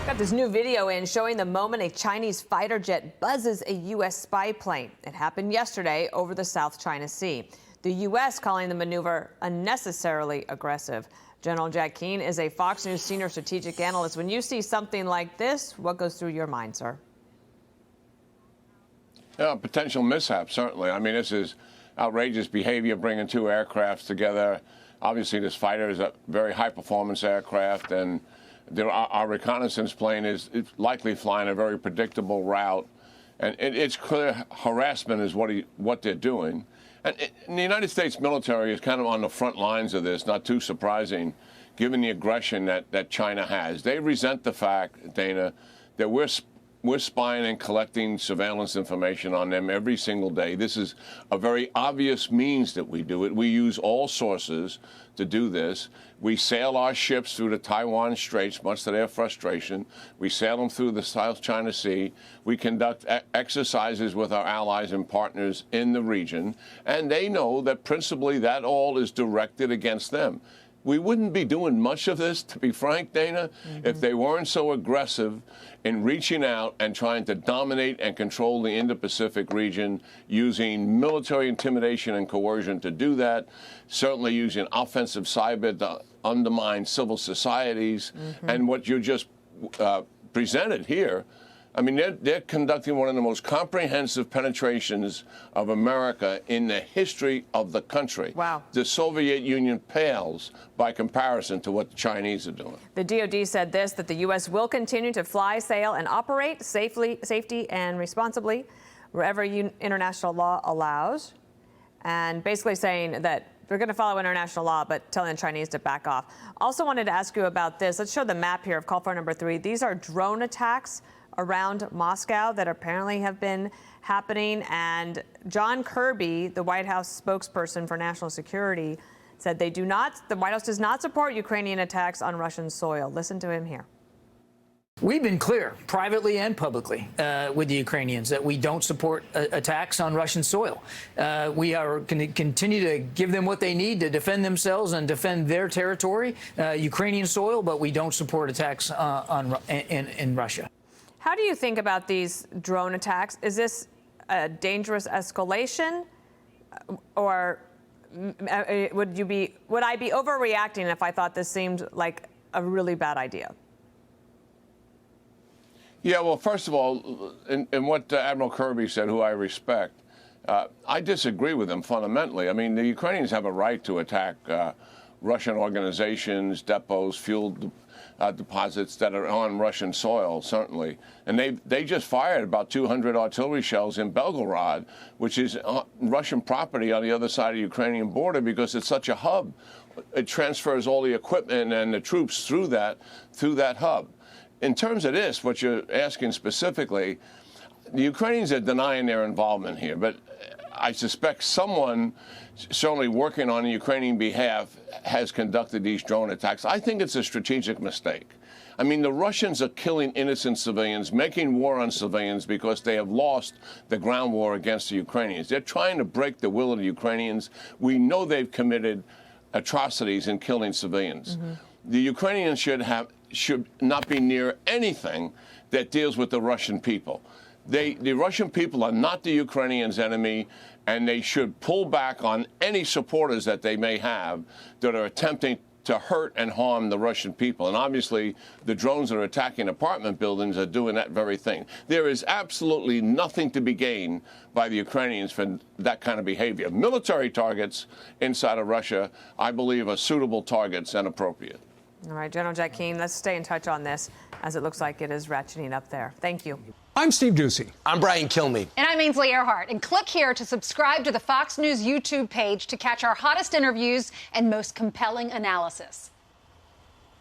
Got this new video in showing the moment a Chinese fighter jet buzzes a U.S. spy plane. It happened yesterday over the South China Sea. The U.S. calling the maneuver unnecessarily aggressive. General Jack Keane is a Fox News senior strategic analyst. When you see something like this, what goes through your mind, sir? Yeah, potential mishap, certainly. I mean, this is outrageous behavior, bringing two aircrafts together. Obviously, this fighter is a very high-performance aircraft, and our reconnaissance plane is likely flying a very predictable route. And it's clear harassment is what they're doing. And the United States military is kind of on the front lines of this, not too surprising, given the aggression that China has. They resent the fact, Dana, that we're spying and collecting surveillance information on them every single day. This is a very obvious means that we do it. We use all sources to do this. We sail our ships through the Taiwan Straits, much to their frustration. We sail them through the South China Sea. We conduct exercises with our allies and partners in the region. And they know that principally that all is directed against them. We wouldn't be doing much of this, to be frank, Dana, if they weren't so aggressive in reaching out and trying to dominate and control the Indo-Pacific region, using military intimidation and coercion to do that, certainly using offensive cyber to undermine civil societies. And what you just presented here, I mean, they're conducting one of the most comprehensive penetrations of America in the history of the country. Wow. The Soviet Union pales by comparison to what the Chinese are doing. The DoD said this, that the U.S. will continue to fly, sail, and operate safely and responsibly wherever international law allows, and basically saying that we're going to follow international law, but telling the Chinese to back off. Also wanted to ask you about this. Let's show the map here of call phone number 3. These are drone attacks around Moscow that apparently have been happening. And John Kirby, the White House spokesperson for national security, said the White House does not support Ukrainian attacks on Russian soil. Listen to him here. We've been clear, privately and publicly, with the Ukrainians that we don't support attacks on Russian soil. We are going to continue to give them what they need to defend themselves and defend their territory, Ukrainian soil, but we don't support attacks in Russia. How do you think about these drone attacks? Is this a dangerous escalation, or would I be overreacting if I thought this seemed like a really bad idea? Yeah, well, first of all, in what Admiral Kirby said, who I respect, I disagree with him fundamentally. I mean, the Ukrainians have a right to attack Russian organizations, depots, fuel deposits that are on Russian soil, certainly. And they just fired about 200 artillery shells in Belgorod, which is Russian property on the other side of the Ukrainian border, because it's such a hub. It transfers all the equipment and the troops through that hub. In terms of this, what you're asking specifically, the Ukrainians are denying their involvement here, but I suspect someone, certainly working on the Ukrainian behalf, has conducted these drone attacks. I think it's a strategic mistake. I mean, the Russians are killing innocent civilians, making war on civilians because they have lost the ground war against the Ukrainians. They're trying to break the will of the Ukrainians. We know they've committed atrocities in killing civilians. The Ukrainians should not be near anything that deals with the Russian people. The Russian people are not the Ukrainians' enemy, and they should pull back on any supporters that they may have that are attempting to hurt and harm the Russian people. And obviously, the drones that are attacking apartment buildings are doing that very thing. There is absolutely nothing to be gained by the Ukrainians for that kind of behavior. Military targets inside of Russia, I believe, are suitable targets and appropriate. All right, General Jack Keane, let's stay in touch on this, as it looks like it is ratcheting up there. Thank you. I'm Steve Doocy. I'm Brian Kilmeade. And I'm Ainsley Earhart. And click here to subscribe to the Fox News YouTube page to catch our hottest interviews and most compelling analysis.